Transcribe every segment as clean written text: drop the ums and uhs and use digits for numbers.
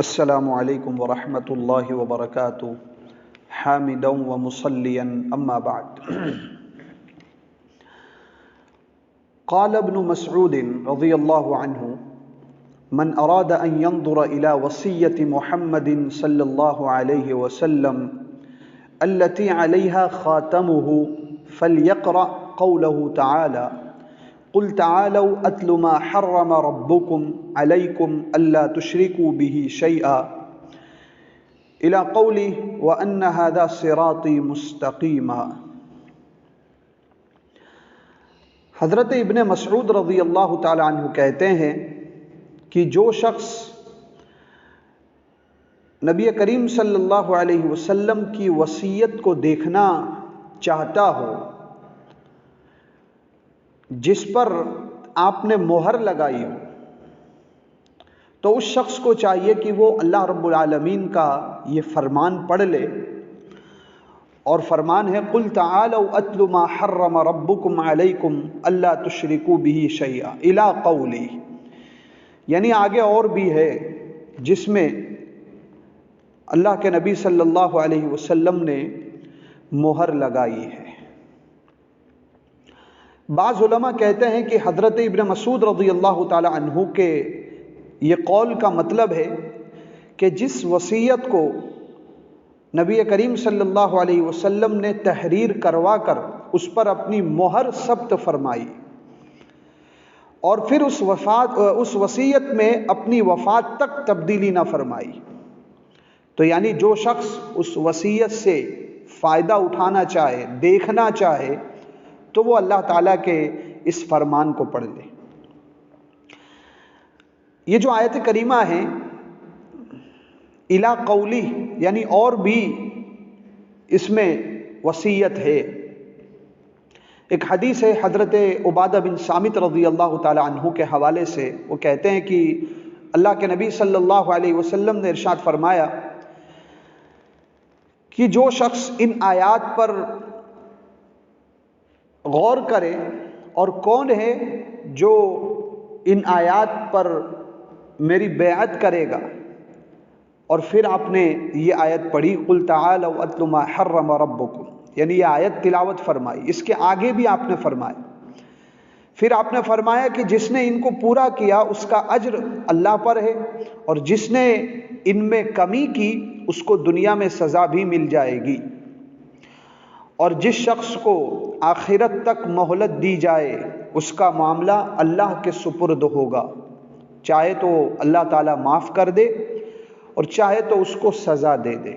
السلام علیکم ورحمۃ اللہ وبرکاتہ حامدا ومصلیا اما بعد قال ابن مسعود رضی اللہ عنہ من اراد ان ينظر الى وصیۃ محمد صلی اللہ علیہ وسلم التي عليها خاتمه فليقرأ قوله تعالى قل تعالوا اتل ما حرم ربكم عليكم الا تشركوا به شيئا الى قوله وان هذا صراطي مستقيما۔ حضرت ابن مسعود رضی اللہ تعالی عنہ کہتے ہیں کہ جو شخص نبی کریم صلی اللہ علیہ وسلم کی وصیت کو دیکھنا چاہتا ہو، جس پر آپ نے مہر لگائی ہو، تو اس شخص کو چاہیے کہ وہ اللہ رب العالمین کا یہ فرمان پڑھ لے، اور فرمان ہے قُلْ تَعَالَوْا أَتْلُ مَا حَرَّمَ رَبُّكُمْ عَلَيْكُمْ أَلَّا تُشْرِكُوا بِهِ شَيْئًا إِلَىٰ قَوْلِهِ، یعنی آگے اور بھی ہے جس میں اللہ کے نبی صلی اللہ علیہ وسلم نے مہر لگائی ہے۔ بعض علماء کہتے ہیں کہ حضرت ابن مسعود رضی اللہ تعالی عنہ کے یہ قول کا مطلب ہے کہ جس وصیت کو نبی کریم صلی اللہ علیہ وسلم نے تحریر کروا کر اس پر اپنی مہر ثبت فرمائی، اور پھر اس وصیت میں اپنی وفات تک تبدیلی نہ فرمائی، تو یعنی جو شخص اس وصیت سے فائدہ اٹھانا چاہے، دیکھنا چاہے، تو وہ اللہ تعالیٰ کے اس فرمان کو پڑھ لے۔ یہ جو آیت کریمہ ہے اِلیٰ قولی، یعنی اور بھی اس میں وصیت ہے۔ ایک حدیث ہے حضرت عبادہ بن صامت رضی اللہ تعالی عنہ کے حوالے سے، وہ کہتے ہیں کہ اللہ کے نبی صلی اللہ علیہ وسلم نے ارشاد فرمایا کہ جو شخص ان آیات پر غور کرے، اور کون ہے جو ان آیات پر میری بیعت کرے گا، اور پھر آپ نے یہ آیت پڑھی قُلْ تَعَالَوْا أَتْلُ مَا حَرَّمَ رَبُّكُمْ، یعنی یہ آیت تلاوت فرمائی، اس کے آگے بھی آپ نے فرمایا، پھر آپ نے فرمایا کہ جس نے ان کو پورا کیا اس کا اجر اللہ پر ہے، اور جس نے ان میں کمی کی اس کو دنیا میں سزا بھی مل جائے گی، اور جس شخص کو آخرت تک مہلت دی جائے اس کا معاملہ اللہ کے سپرد ہوگا، چاہے تو اللہ تعالیٰ معاف کر دے اور چاہے تو اس کو سزا دے دے،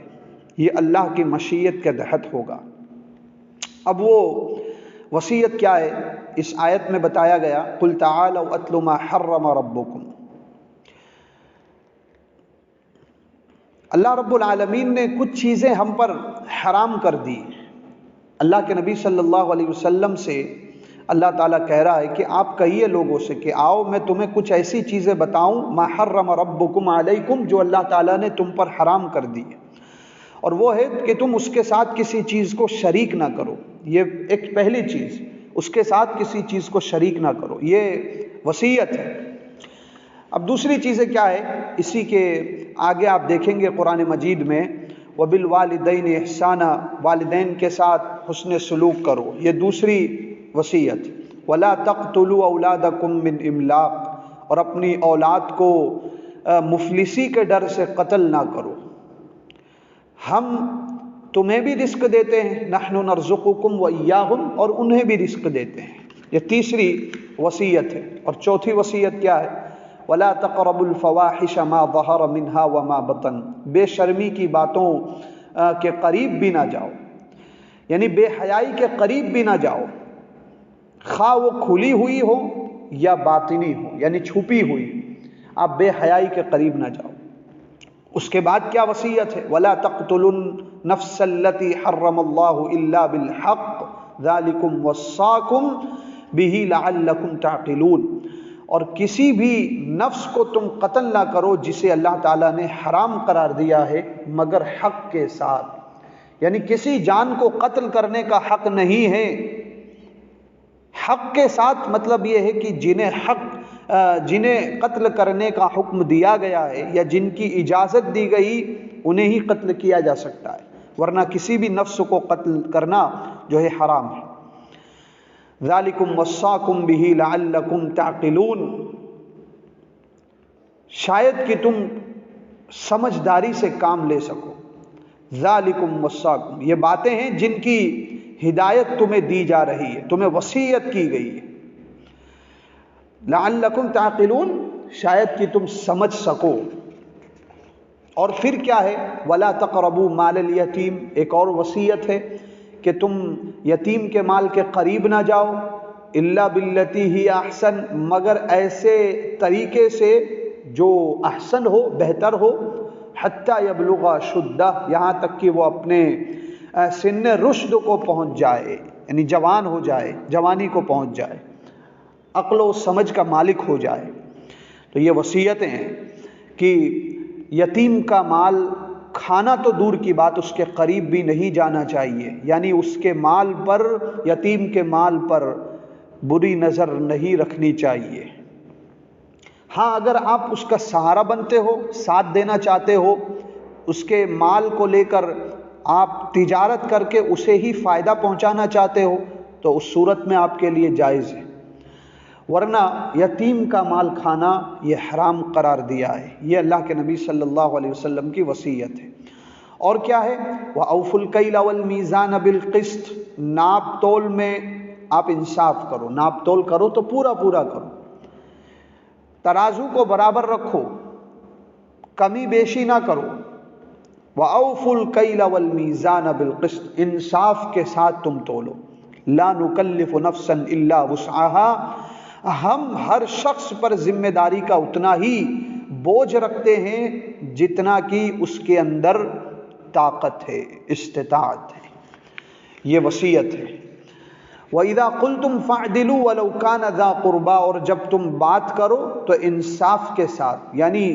یہ اللہ کی مشیت کے تحت ہوگا۔ اب وہ وصیت کیا ہے؟ اس آیت میں بتایا گیا قُلْ تَعَالَوْا أَتْلُ مَا حَرَّمَ رَبُّكُمْ۔ اللہ رب العالمین نے کچھ چیزیں ہم پر حرام کر دی۔ اللہ کے نبی صلی اللہ علیہ وسلم سے اللہ تعالیٰ کہہ رہا ہے کہ آپ کہیے لوگوں سے کہ آؤ میں تمہیں کچھ ایسی چیزیں بتاؤں ما حرم ربکم علیکم، جو اللہ تعالیٰ نے تم پر حرام کر دی ہے، اور وہ ہے کہ تم اس کے ساتھ کسی چیز کو شریک نہ کرو۔ یہ ایک پہلی چیز، اس کے ساتھ کسی چیز کو شریک نہ کرو، یہ وصیت ہے۔ اب دوسری چیزیں کیا ہے؟ اسی کے آگے آپ دیکھیں گے قرآن مجید میں وَبِالْوَالِدَيْنِ إِحْسَانًا، والدین کے ساتھ حسن سلوک کرو، یہ دوسری وصیت۔ وَلَا تَقْتُلُوا أَوْلَادَكُم مِّنْ إِمْلَاقٍ، اور اپنی اولاد کو مفلسی کے ڈر سے قتل نہ کرو، ہم تمہیں بھی رزق دیتے ہیں، نَحْنُ نَرْزُقُكُمْ وَإِيَّاهُمْ، اور انہیں بھی رزق دیتے ہیں، یہ تیسری وصیت ہے۔ اور چوتھی وصیت کیا ہے؟ وَلَا تَقْرَبُوا الْفَوَاحِشَ مَا ظَهَرَ مِنْهَا وَمَا بَطَنَ، بے شرمی کی باتوں کے قریب بھی نہ جاؤ، یعنی بے حیائی کے قریب بھی نہ جاؤ، خواہ وہ کھلی ہوئی ہو یا باطنی ہو، یعنی چھپی ہوئی، آپ بے حیائی کے قریب نہ جاؤ۔ اس کے بعد کیا وصیت ہے؟ وَلَا تَقْتُلُوا النَّفْسَ الَّتِي حَرَّمَ اللَّهُ إِلَّا بِالْحَقِّ ذَلِكُمْ وَصَّاكُمْ بِهِ لَعَلَّكُمْ تَعْقِلُونَ، اور کسی بھی نفس کو تم قتل نہ کرو جسے اللہ تعالیٰ نے حرام قرار دیا ہے مگر حق کے ساتھ، یعنی کسی جان کو قتل کرنے کا حق نہیں ہے۔ حق کے ساتھ مطلب یہ ہے کہ جنہیں حق جنہیں قتل کرنے کا حکم دیا گیا ہے یا جن کی اجازت دی گئی انہیں ہی قتل کیا جا سکتا ہے، ورنہ کسی بھی نفس کو قتل کرنا جو ہے حرام ہے۔ ذالکم وصاکم بہ لعلکم تعقلون، شاید کہ تم سمجھداری سے کام لے سکو۔ ذالکم وصاکم، یہ باتیں ہیں جن کی ہدایت تمہیں دی جا رہی ہے، تمہیں وصیت کی گئی ہے۔ لعلکم تعقلون، شاید کہ تم سمجھ سکو۔ اور پھر کیا ہے؟ ولا تقربوا مال الیتیم، ایک اور وصیت ہے کہ تم یتیم کے مال کے قریب نہ جاؤ، الا باللتی ہی احسن، مگر ایسے طریقے سے جو احسن ہو، بہتر ہو، حتی یبلغ شدہ، یہاں تک کہ وہ اپنے سن رشد کو پہنچ جائے، یعنی جوان ہو جائے، جوانی کو پہنچ جائے، عقل و سمجھ کا مالک ہو جائے۔ تو یہ وصیتیں ہیں کہ یتیم کا مال کھانا تو دور کی بات، اس کے قریب بھی نہیں جانا چاہیے، یعنی اس کے مال پر، یتیم کے مال پر بری نظر نہیں رکھنی چاہیے۔ ہاں اگر آپ اس کا سہارا بنتے ہو، ساتھ دینا چاہتے ہو، اس کے مال کو لے کر آپ تجارت کر کے اسے ہی فائدہ پہنچانا چاہتے ہو تو اس صورت میں آپ کے لیے جائز ہے، ورنہ یتیم کا مال کھانا یہ حرام قرار دیا ہے۔ یہ اللہ کے نبی صلی اللہ علیہ وسلم کی وصیت ہے۔ اور کیا ہے؟ وَأَوْفُوا الْكَيْلَ وَالْمِيزَانَ بِالْقِسْطِ، ناپ تول میں آپ انصاف کرو، ناپ تول کرو تو پورا پورا کرو، ترازو کو برابر رکھو، کمی بیشی نہ کرو۔ وَأَوْفُوا الْكَيْلَ وَالْمِيزَانَ بِالْقِسْطِ، انصاف کے ساتھ تم تولو۔ لَا نُكَلِّفُ نَفْسًا إِلَّا وُسْعَهَا، ہم ہر شخص پر ذمہ داری کا اتنا ہی بوجھ رکھتے ہیں جتنا کہ اس کے اندر طاقت ہے، استطاعت ہے۔ یہ وصیت ہے۔ وَإِذَا قُلْتُمْ فَاعْدِلُوا وَلَوْ كَانَ ذَا قُرْبَىٰ، اور جب تم بات کرو تو انصاف کے ساتھ، یعنی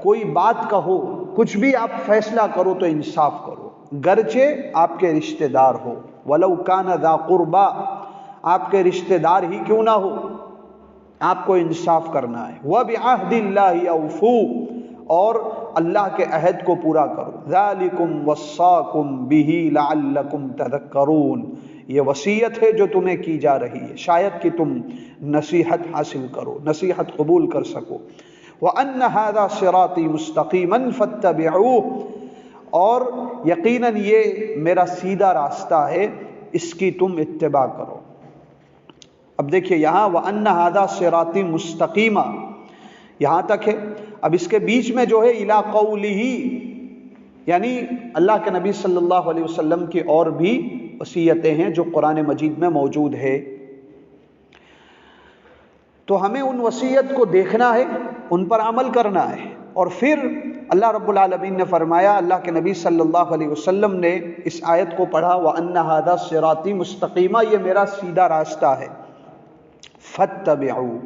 کوئی بات کہو، کچھ بھی آپ فیصلہ کرو تو انصاف کرو، گرچہ آپ کے رشتہ دار ہو۔ وَلَوْ كَانَ ذَا قُرْبَىٰ، آپ کے رشتہ دار ہی کیوں نہ ہو، آپ کو انصاف کرنا ہے۔ وَبِعَهْدِ اللَّهِ أَوْفُوا، اور اللہ کے عہد کو پورا کرو۔ ذَلِكُمْ وَصَّاكُمْ بِهِ لَعَلَّكُمْ تَذَكَّرُونَ، یہ وصیت ہے جو تمہیں کی جا رہی ہے، شاید کہ تم نصیحت حاصل کرو، نصیحت قبول کر سکو۔ وَأَنَّ هَذَا صِرَاطِي مُسْتَقِيمًا فَاتَّبِعُوهُ، اور یقیناً یہ میرا سیدھا راستہ ہے، اس کی تم اتباع کرو۔ اب دیکھیے یہاں وَأَنَّ هَذَا صِرَاطِي مُسْتَقِيمًا یہاں تک ہے۔ اب اس کے بیچ میں جو ہے اِلَىٰ قَوْلِهِ، یعنی اللہ کے نبی صلی اللہ علیہ وسلم کی اور بھی وصیتیں ہیں جو قرآن مجید میں موجود ہے، تو ہمیں ان وصیت کو دیکھنا ہے، ان پر عمل کرنا ہے۔ اور پھر اللہ رب العالمین نے فرمایا، اللہ کے نبی صلی اللہ علیہ وسلم نے اس آیت کو پڑھا، وَأَنَّ هَذَا صِرَاطِي مُسْتَقِيمًا، یہ میرا سیدھا راستہ ہے، فَاتَّبِعُوا،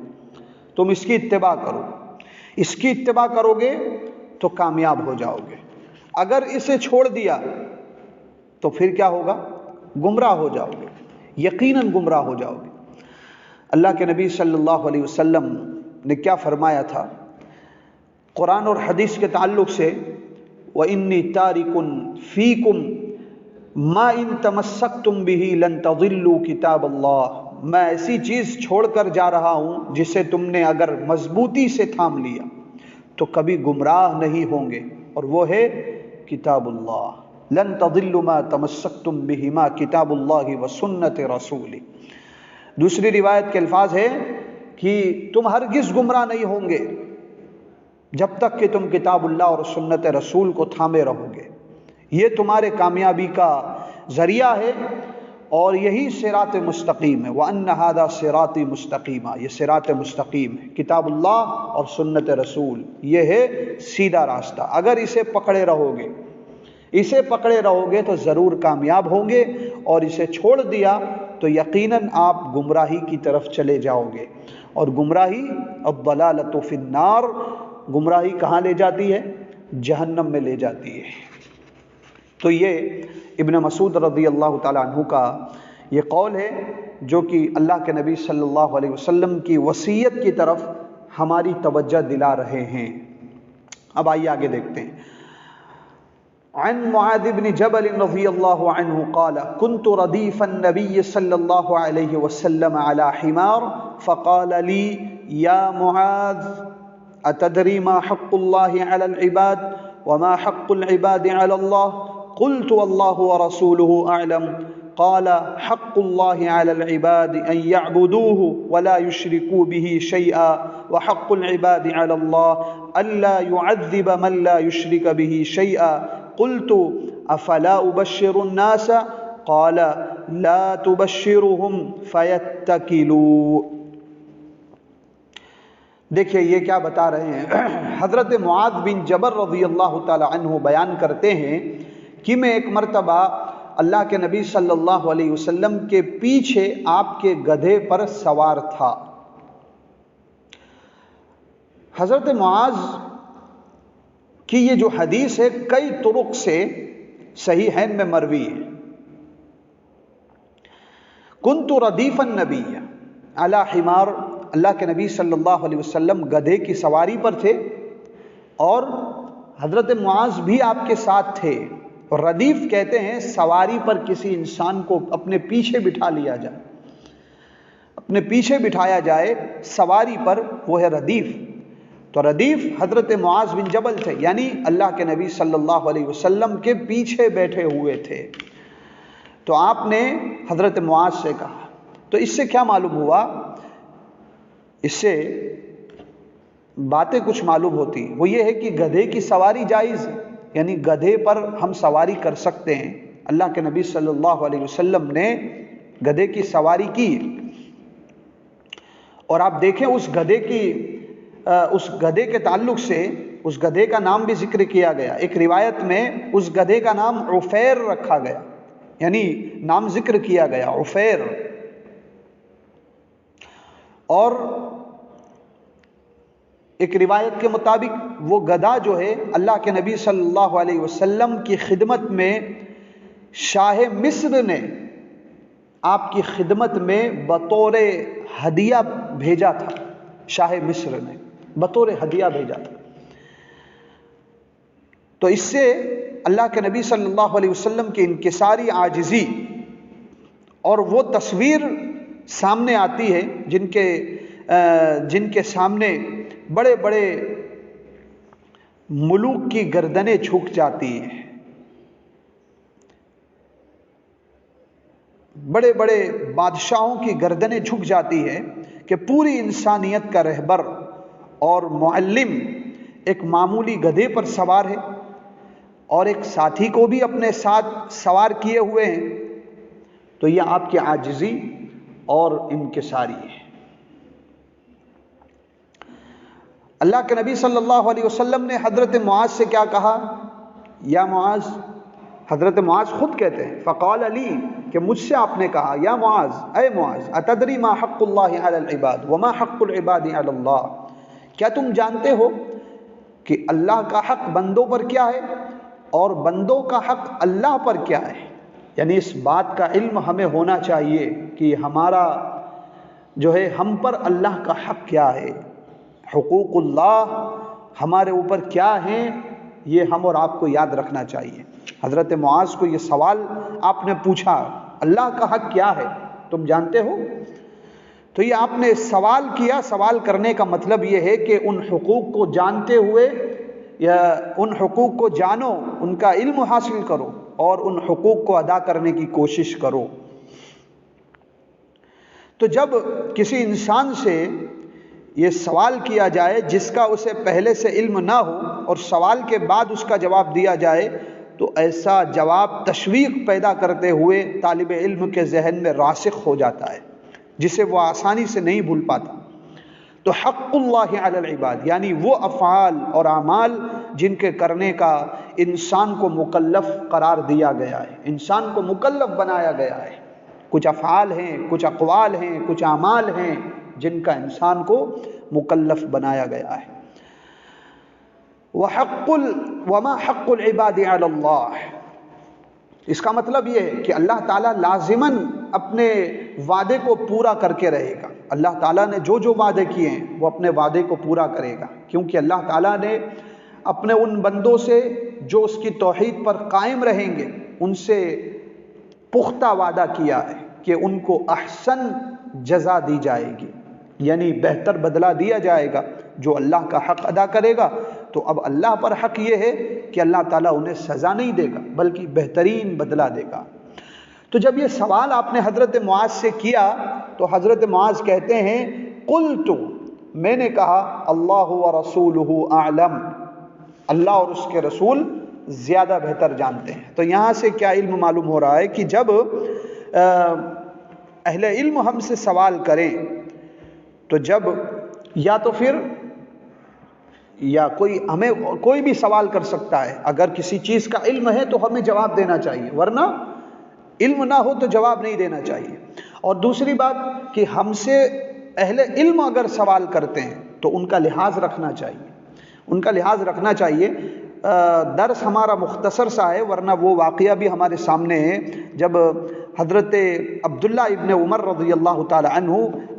تم اس کی اتباع کرو۔ اس کی اتباع کرو گے تو کامیاب ہو جاؤ گے، اگر اسے چھوڑ دیا تو پھر کیا ہوگا؟ گمراہ ہو جاؤ گے، یقیناً گمراہ ہو جاؤ گے۔ اللہ کے نبی صلی اللہ علیہ وسلم نے کیا فرمایا تھا قرآن اور حدیث کے تعلق سے؟ وَإِنِّي تَارِكٌ فِيكُمْ مَا إِن تَمَسَّكْتُمْ بِهِ لَن تَضِلُّوا كِتَابَ اللَّهِ، میں ایسی چیز چھوڑ کر جا رہا ہوں جسے تم نے اگر مضبوطی سے تھام لیا تو کبھی گمراہ نہیں ہوں گے، اور وہ ہے کتاب اللہ۔ لن تضلوا ما تمسکتم بہما کتاب اللہ و سنت رسولی۔ دوسری روایت کے الفاظ ہے کہ تم ہرگز گمراہ نہیں ہوں گے جب تک کہ تم کتاب اللہ اور سنت رسول کو تھامے رہو گے، یہ تمہارے کامیابی کا ذریعہ ہے، اور یہی صراط مستقیم ہے۔ وَأَنَّ هَذَا صِرَاطِي مُسْتَقِيمًا، یہ صراط مستقیم ہے، کتاب اللہ اور سنت رسول، یہ ہے سیدھا راستہ۔ اگر اسے پکڑے رہو گے، اسے پکڑے رہو گے تو ضرور کامیاب ہوں گے، اور اسے چھوڑ دیا تو یقیناً آپ گمراہی کی طرف چلے جاؤ گے، اور گمراہی الضلالۃ فی النار، گمراہی کہاں لے جاتی ہے؟ جہنم میں لے جاتی ہے۔ تو یہ ابن مسعود رضی اللہ تعالیٰ عنہ کا یہ قول ہے جو کہ اللہ کے نبی صلی اللہ علیہ وسلم کی وصیت کی طرف ہماری توجہ دلا رہے ہیں۔ اب آئیے آگے دیکھتے ہیں۔ عن معاذ بن جبل رضی اللہ عنہ قال كنت ردیف النبی صلی اللہ علیہ وسلم على حمار فقال لي یا معاذ اتدری ما حق اللہ على العباد وما حق العباد على الله قلت والله ورسوله اعلم قال حق الله على العباد ان يعبدوه ولا يشركوا به شيئا وحق العباد على الله الا يعذب من لا يشرك به شيئا قلت افلا ابشر الناس قال لا تبشرهم فيتكلوا۔ دیکھیے یہ کیا بتا رہے ہیں، حضرت معاذ بن جبل رضی اللہ تعالی عنہ بیان کرتے ہیں کہ میں ایک مرتبہ اللہ کے نبی صلی اللہ علیہ وسلم کے پیچھے آپ کے گدھے پر سوار تھا۔ حضرت معاذ کی یہ جو حدیث ہے کئی طرق سے صحیحین میں مروی ہے۔ کنت ردیف النبی علی حمار، اللہ کے نبی صلی اللہ علیہ وسلم گدھے کی سواری پر تھے اور حضرت معاذ بھی آپ کے ساتھ تھے۔ اور ردیف کہتے ہیں سواری پر کسی انسان کو اپنے پیچھے بٹھا لیا جائے، اپنے پیچھے بٹھایا جائے سواری پر، وہ ہے ردیف۔ تو ردیف حضرت معاذ بن جبل تھے، یعنی اللہ کے نبی صلی اللہ علیہ وسلم کے پیچھے بیٹھے ہوئے تھے۔ تو آپ نے حضرت معاذ سے کہا، تو اس سے کیا معلوم ہوا؟ اس سے باتیں کچھ معلوم ہوتی، وہ یہ ہے کہ گدھے کی سواری جائز ہے، یعنی گدھے پر ہم سواری کر سکتے ہیں۔ اللہ کے نبی صلی اللہ علیہ وسلم نے گدھے کی سواری کی، اور آپ دیکھیں اس گدھے کے تعلق سے اس گدھے کا نام بھی ذکر کیا گیا۔ ایک روایت میں اس گدھے کا نام عفیر رکھا گیا، یعنی نام ذکر کیا گیا عفیر۔ اور ایک روایت کے مطابق وہ گدھا جو ہے اللہ کے نبی صلی اللہ علیہ وسلم کی خدمت میں شاہ مصر نے آپ کی خدمت میں بطور ہدیہ بھیجا تھا، شاہ مصر نے بطور ہدیہ بھیجا تھا۔ تو اس سے اللہ کے نبی صلی اللہ علیہ وسلم کی انکساری عاجزی اور وہ تصویر سامنے آتی ہے جن کے سامنے بڑے بڑے ملوک کی گردنیں جھک جاتی ہیں، بڑے بڑے بادشاہوں کی گردنیں جھک جاتی ہے کہ پوری انسانیت کا رہبر اور معلم ایک معمولی گدھے پر سوار ہے اور ایک ساتھی کو بھی اپنے ساتھ سوار کیے ہوئے ہیں۔ تو یہ آپ کی عاجزی اور انکساری ہے۔ اللہ کے نبی صلی اللہ علیہ وسلم نے حضرت معاذ سے کیا کہا؟ یا معاذ، حضرت معاذ خود کہتے ہیں فقال علی، کہ مجھ سے آپ نے کہا یا معاذ، اے معاذ، اتدری ما حق اللہ علی العباد وما حق العباد علی اللہ، کیا تم جانتے ہو کہ اللہ کا حق بندوں پر کیا ہے اور بندوں کا حق اللہ پر کیا ہے؟ یعنی اس بات کا علم ہمیں ہونا چاہیے کہ ہمارا جو ہے ہم پر اللہ کا حق کیا ہے، حقوق اللہ ہمارے اوپر کیا ہیں، یہ ہم اور آپ کو یاد رکھنا چاہیے۔ حضرت معاذ کو یہ سوال آپ نے پوچھا، اللہ کا حق کیا ہے تم جانتے ہو؟ تو یہ آپ نے سوال کیا۔ سوال کرنے کا مطلب یہ ہے کہ ان حقوق کو جانتے ہوئے یا ان حقوق کو جانو، ان کا علم حاصل کرو اور ان حقوق کو ادا کرنے کی کوشش کرو۔ تو جب کسی انسان سے یہ سوال کیا جائے جس کا اسے پہلے سے علم نہ ہو اور سوال کے بعد اس کا جواب دیا جائے، تو ایسا جواب تشویق پیدا کرتے ہوئے طالب علم کے ذہن میں راسخ ہو جاتا ہے، جسے وہ آسانی سے نہیں بھول پاتا۔ تو حق اللہ علی العباد یعنی وہ افعال اور اعمال جن کے کرنے کا انسان کو مکلف قرار دیا گیا ہے، انسان کو مکلف بنایا گیا ہے۔ کچھ افعال ہیں، کچھ اقوال ہیں، کچھ اعمال ہیں جن کا انسان کو مکلف بنایا گیا ہے۔ وما حق العباد علی اللہ، اس کا مطلب یہ ہے کہ اللہ تعالیٰ لازماً اپنے وعدے کو پورا کر کے رہے گا۔ اللہ تعالیٰ نے جو جو وعدے کیے ہیں وہ اپنے وعدے کو پورا کرے گا، کیونکہ اللہ تعالیٰ نے اپنے ان بندوں سے جو اس کی توحید پر قائم رہیں گے ان سے پختہ وعدہ کیا ہے کہ ان کو احسن جزا دی جائے گی، یعنی بہتر بدلہ دیا جائے گا۔ جو اللہ کا حق ادا کرے گا تو اب اللہ پر حق یہ ہے کہ اللہ تعالیٰ انہیں سزا نہیں دے گا بلکہ بہترین بدلہ دے گا۔ تو جب یہ سوال آپ نے حضرت معاذ سے کیا تو حضرت معاذ کہتے ہیں قلت، میں نے کہا اللہ ورسولہ اعلم، اللہ اور اس کے رسول زیادہ بہتر جانتے ہیں۔ تو یہاں سے کیا علم معلوم ہو رہا ہے کہ جب اہل علم ہم سے سوال کریں تو جب یا تو پھر یا ہمیں کوئی بھی سوال کر سکتا ہے، اگر کسی چیز کا علم ہے تو ہمیں جواب دینا چاہیے، ورنہ علم نہ ہو تو جواب نہیں دینا چاہیے۔ اور دوسری بات کہ ہم سے اہل علم اگر سوال کرتے ہیں تو ان کا لحاظ رکھنا چاہیے، ان کا لحاظ رکھنا چاہیے۔ درس ہمارا مختصر سا ہے، ورنہ وہ واقعہ بھی ہمارے سامنے ہے جب حضرت عبداللہ ابن عمر رضی اللہ تعالی عنہ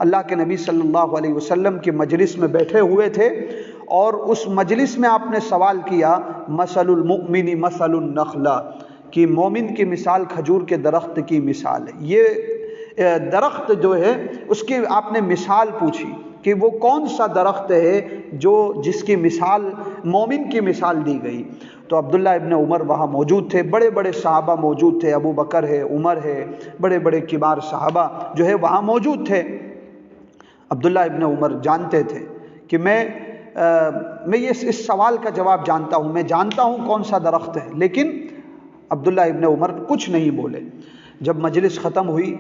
اللہ کے نبی صلی اللہ علیہ وسلم کی مجلس میں بیٹھے ہوئے تھے، اور اس مجلس میں آپ نے سوال کیا مثل المؤمن مثل النخلہ، کہ مومن کی مثال کھجور کے درخت کی مثال ہے۔ یہ درخت جو ہے اس کی آپ نے مثال پوچھی کہ وہ کون سا درخت ہے جس کی مثال مومن کی مثال دی گئی۔ تو عبداللہ ابن عمر وہاں موجود تھے، بڑے بڑے صحابہ موجود تھے، ابو بکر ہے، عمر ہے، بڑے بڑے کبار صحابہ جو ہے وہاں موجود تھے۔ عبداللہ ابن عمر جانتے تھے کہ میں اس سوال کا جواب جانتا ہوں، میں جانتا ہوں کون سا درخت ہے، لیکن عبداللہ ابن عمر کچھ نہیں بولے۔ جب مجلس ختم ہوئی،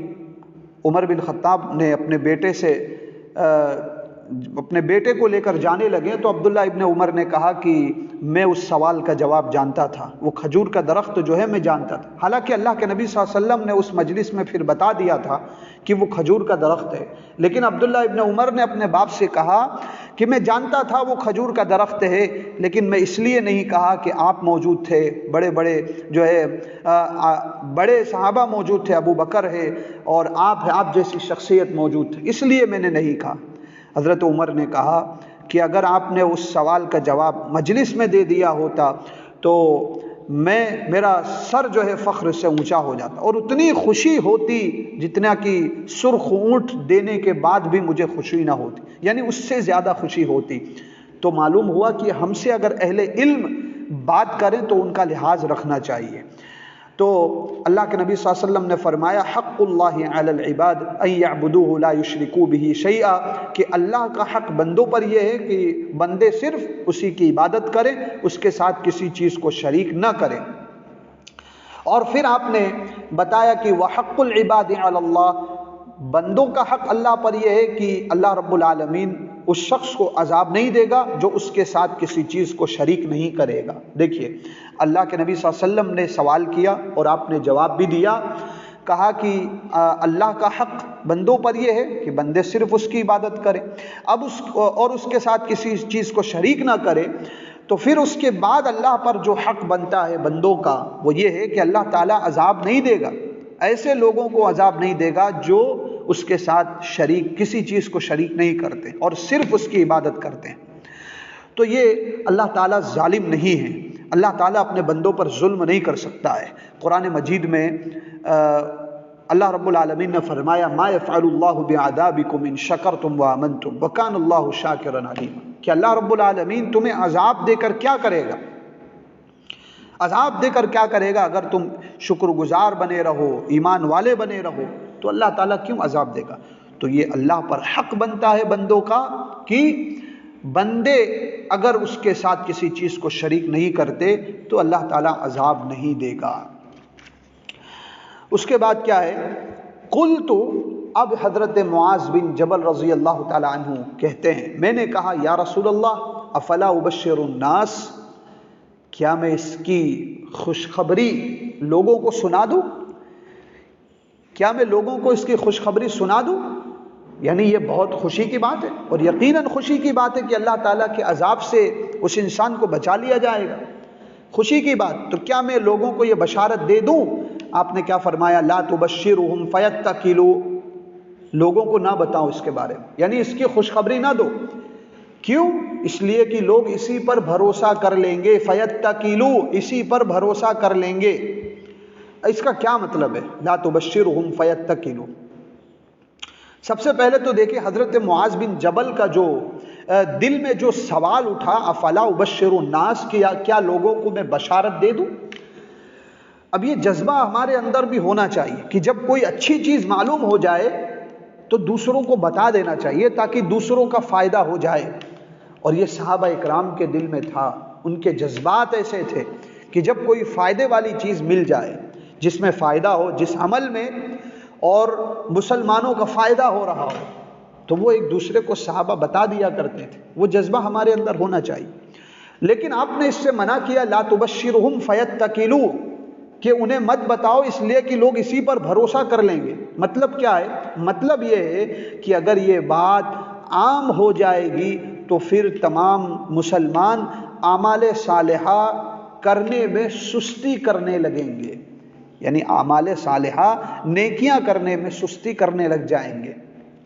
عمر بن خطاب نے اپنے بیٹے کو لے کر جانے لگے تو عبداللہ ابن عمر نے کہا کہ میں اس سوال کا جواب جانتا تھا، وہ کھجور کا درخت جو ہے میں جانتا تھا، حالانکہ اللہ کے نبی صلی اللہ علیہ وسلم نے اس مجلس میں پھر بتا دیا تھا کہ وہ کھجور کا درخت ہے، لیکن عبداللہ ابن عمر نے اپنے باپ سے کہا کہ میں جانتا تھا وہ کھجور کا درخت ہے، لیکن میں اس لیے نہیں کہا کہ آپ موجود تھے، بڑے بڑے جو ہے بڑے صحابہ موجود تھے، ابو بکر ہے اور آپ جیسی شخصیت موجود تھے، اس لیے میں نے نہیں کہا۔ حضرت عمر نے کہا کہ اگر آپ نے اس سوال کا جواب مجلس میں دے دیا ہوتا تو میرا سر جو ہے فخر سے اونچا ہو جاتا، اور اتنی خوشی ہوتی جتنا کہ سرخ اونٹ دینے کے بعد بھی مجھے خوشی نہ ہوتی، یعنی اس سے زیادہ خوشی ہوتی۔ تو معلوم ہوا کہ ہم سے اگر اہل علم بات کریں تو ان کا لحاظ رکھنا چاہیے۔ تو اللہ کے نبی صلی اللہ علیہ وسلم نے فرمایا حق اللہ علی العباد ان یعبدوہ لا یشرکوا بہ شیئا، کہ اللہ کا حق بندوں پر یہ ہے کہ بندے صرف اسی کی عبادت کریں، اس کے ساتھ کسی چیز کو شریک نہ کریں۔ اور پھر آپ نے بتایا کہ وحق العباد علی اللہ، بندوں کا حق اللہ پر یہ ہے کہ اللہ رب العالمین اس شخص کو عذاب نہیں دے گا جو اس کے ساتھ کسی چیز کو شریک نہیں کرے گا۔ دیکھیے اللہ کے نبی صلی اللہ علیہ وسلم نے سوال کیا اور آپ نے جواب بھی دیا، کہا کہ اللہ کا حق بندوں پر یہ ہے کہ بندے صرف اس کی عبادت کریں، اب اس کے ساتھ کسی چیز کو شریک نہ کرے۔ تو پھر اس کے بعد اللہ پر جو حق بنتا ہے بندوں کا وہ یہ ہے کہ اللہ تعالیٰ عذاب نہیں دے گا، ایسے لوگوں کو عذاب نہیں دے گا جو اس کے ساتھ کسی چیز کو شریک نہیں کرتے اور صرف اس کی عبادت کرتے ہیں۔ تو یہ اللہ تعالیٰ ظالم نہیں ہے، اللہ تعالیٰ اپنے بندوں پر ظلم نہیں کر سکتا ہے۔ قرآن مجید میں اللہ رب العالمین نے فرمایا ما یفعل اللہ بعذابکم ان شکرتم وآمنتم وکان اللہ شاکرا علیما، کہ اللہ رب العالمین تمہیں عذاب دے کر کیا کرے گا، عذاب دے کر کیا کرے گا اگر تم شکر گزار بنے رہو، ایمان والے بنے رہو، تو اللہ تعالیٰ کیوں عذاب دے گا؟ تو یہ اللہ پر حق بنتا ہے بندوں کا کہ بندے اگر اس کے ساتھ کسی چیز کو شریک نہیں کرتے تو اللہ تعالیٰ عذاب نہیں دے گا۔ اس کے بعد کیا ہے؟ قلت، اب حضرت معاذ بن جبل رضی اللہ تعالی عنہ کہتے ہیں میں نے کہا یا رسول اللہ افلا ابشر الناس، کیا میں اس کی خوشخبری لوگوں کو سنا دوں؟ کیا میں لوگوں کو اس کی خوشخبری سنا دوں؟ یعنی یہ بہت خوشی کی بات ہے، اور یقیناً خوشی کی بات ہے کہ اللہ تعالیٰ کے عذاب سے اس انسان کو بچا لیا جائے گا، خوشی کی بات۔ تو کیا میں لوگوں کو یہ بشارت دے دوں آپ نے کیا فرمایا؟ لا تبشرہم فیتکلوا، لوگوں کو نہ بتاؤ اس کے بارے میں، یعنی اس کی خوشخبری نہ دو۔ کیوں؟ اس لیے کہ لوگ اسی پر بھروسہ کر لیں گے، فیتکلوا، اسی پر بھروسہ کر لیں گے۔ اس کا کیا مطلب ہے لا تبشرہم فیتکلوا؟ سب سے پہلے تو دیکھیں حضرت معاذ بن جبل کا جو دل میں جو سوال اٹھا، افلا ابشر الناس، کیا لوگوں کو میں بشارت دے دوں؟ اب یہ جذبہ ہمارے اندر بھی ہونا چاہیے کہ جب کوئی اچھی چیز معلوم ہو جائے تو دوسروں کو بتا دینا چاہیے تاکہ دوسروں کا فائدہ ہو جائے۔ اور یہ صحابہ اکرام کے دل میں تھا، ان کے جذبات ایسے تھے کہ جب کوئی فائدے والی چیز مل جائے، جس میں فائدہ ہو، جس عمل میں اور مسلمانوں کا فائدہ ہو رہا ہو، تو وہ ایک دوسرے کو صحابہ بتا دیا کرتے تھے۔ وہ جذبہ ہمارے اندر ہونا چاہیے۔ لیکن آپ نے اس سے منع کیا لا تبشرہم فیتکلوا، کہ انہیں مت بتاؤ اس لیے کہ لوگ اسی پر بھروسہ کر لیں گے۔ مطلب کیا ہے؟ مطلب یہ ہے کہ اگر یہ بات عام ہو جائے گی تو پھر تمام مسلمان اعمال صالحہ کرنے میں سستی کرنے لگیں گے، یعنی اعمال صالحہ نیکیاں کرنے میں سستی کرنے لگ جائیں گے۔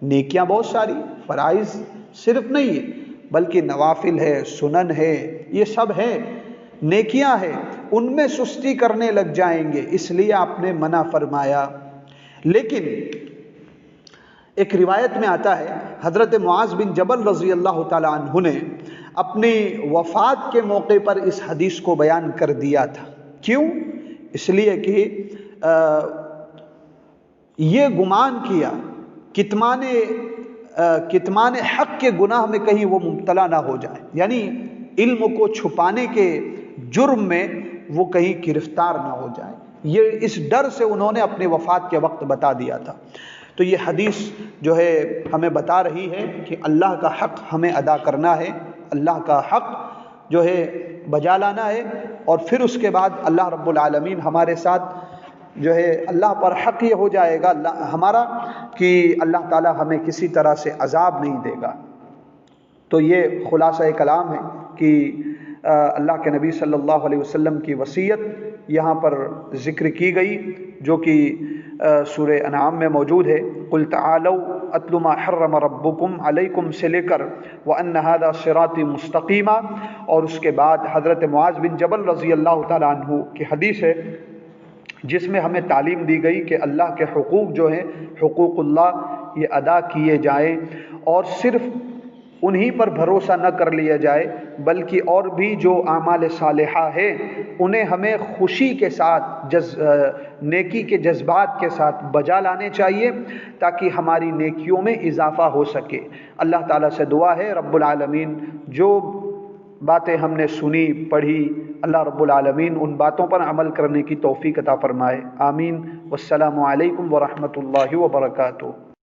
نیکیاں بہت ساری، فرائض صرف نہیں ہے بلکہ نوافل ہے، سنن ہے، یہ سب ہے، نیکیاں ہیں، ان میں سستی کرنے لگ جائیں گے، اس لیے آپ نے منع فرمایا۔ لیکن ایک روایت میں آتا ہے حضرت معاذ بن جبل رضی اللہ تعالی عنہ نے اپنی وفات کے موقع پر اس حدیث کو بیان کر دیا تھا۔ کیوں؟ اس لیے کہ یہ گمان کیا کتمان حق کے گناہ میں کہیں وہ مبتلا نہ ہو جائے، یعنی علم کو چھپانے کے جرم میں وہ کہیں گرفتار نہ ہو جائے، یہ اس ڈر سے انہوں نے اپنے وفات کے وقت بتا دیا تھا۔ تو یہ حدیث جو ہے ہمیں بتا رہی ہے کہ اللہ کا حق ہمیں ادا کرنا ہے، اللہ کا حق جو ہے بجا لانا ہے، اور پھر اس کے بعد اللہ رب العالمین ہمارے ساتھ جو ہے اللہ پر حق یہ ہو جائے گا ہمارا کہ اللہ تعالی ہمیں کسی طرح سے عذاب نہیں دے گا۔ تو یہ خلاصہ کلام ہے کہ اللہ کے نبی صلی اللہ علیہ وسلم کی وصیت یہاں پر ذکر کی گئی، جو کہ سورہ انعام میں موجود ہے۔ قل تعالوا اتل ما حرم ربکم علیکم سے لے کر وان ھذا صراطی مستقیما، اور اس کے بعد حضرت معاذ بن جبل رضی اللہ تعالی عنہ کی حدیث ہے جس میں ہمیں تعلیم دی گئی کہ اللہ کے حقوق جو ہیں، حقوق اللہ، یہ ادا کیے جائیں، اور صرف انہی پر بھروسہ نہ کر لیا جائے بلکہ اور بھی جو اعمال صالحہ ہیں انہیں ہمیں خوشی کے ساتھ نیکی کے جذبات کے ساتھ بجا لانے چاہیے تاکہ ہماری نیکیوں میں اضافہ ہو سکے۔ اللہ تعالیٰ سے دعا ہے رب العالمین جو باتیں ہم نے سنی پڑھی، اللہ رب العالمین ان باتوں پر عمل کرنے کی توفیق عطا فرمائے، آمین۔ والسلام علیکم ورحمۃ اللہ وبرکاتہ۔